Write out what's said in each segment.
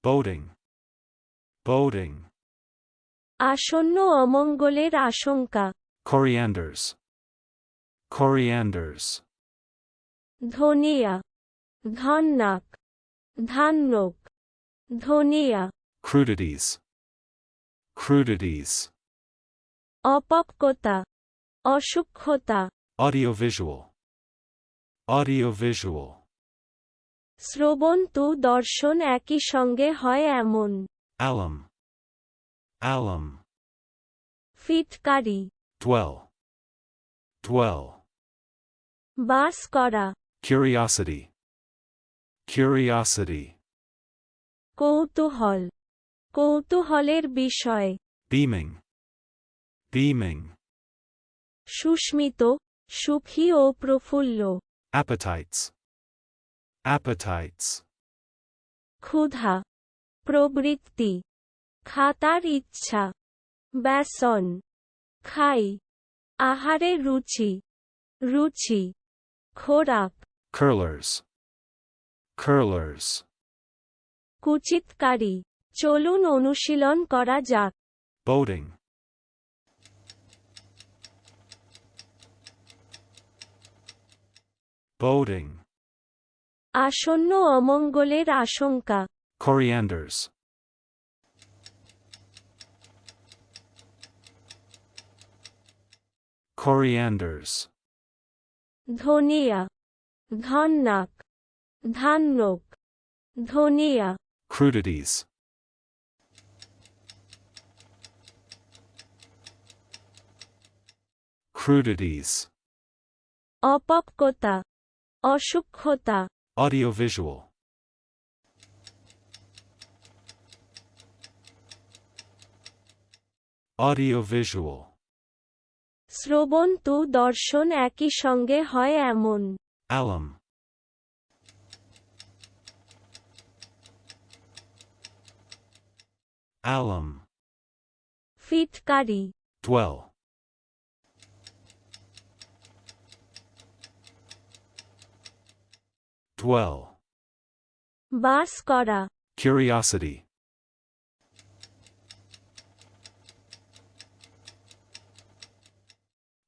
Boating. Boating. আসন্ন অমঙ্গলের আশঙ্কা। Corianders. Corianders. ধনিয়া, ধন্যাক, ধান্যক, ধনিয়া। Crudities. Crudities. অপক্কতা, অসূক্ষ্মতা। Audiovisual. Audiovisual. শ্রবণ-তু দর্শন একই সঙ্গে হয় এমন। Alum. Alum. ফিটকারি। Dwell. Dwell. বাস করা। Curiosity. Curiosity. কৌতূহল, কৌতূহলের বিষয়। Beaming. Beaming. সুস্মিত, সুখী ও প্রফুল্ল। Appetites. Appetites. ক্ষুধা, প্রবৃত্তি, খাতার ইচ্ছা। ব্যসন, খাই, আহারে রুচি, রুচি, খোরাক। Curlers. Curlers. কুচিতকারী। চলুন অনুশীলন করা যাক। Boating. Boating. আসন্ন অমঙ্গলের আশঙ্কা। Corianders. Corianders. ধনিয়া, ধন্যাক, ধান্যক, ধনিয়া। Crudities. Crudities. অপক্কতা, অসূক্ষ্মতা। Audiovisual. Audiovisual. শ্রবণ-তু দর্শন একই সঙ্গে হয় এমন। Alum. Alum. ফিটকারি। Dwell. Dwell. বাস করা। Curiosity.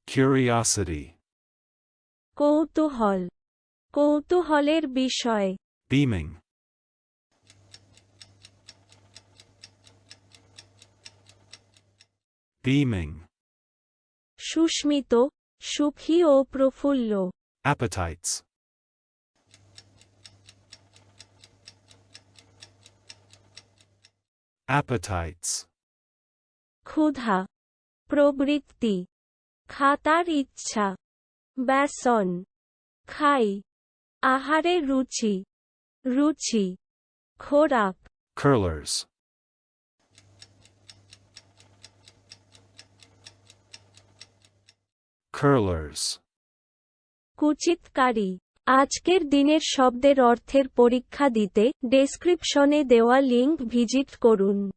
Curiosity. কৌতূহল, কৌতূহলের বিষয়। Beaming. Beaming. সুস্মিত, সুখী ও প্রফুল্ল। Appetites. Appetites. ক্ষুধা, প্রবৃত্তি, খাতার ইচ্ছা। ব্যসন, খাই, আহারে রুচি, রুচি, খোরাক। Curlers. Curlers. কুচিতকারী। আজকের দিনের শব্দের অর্থের পরীক্ষা দিতে ডেসক্রিপশনে দেওয়া লিংক ভিজিট করুন।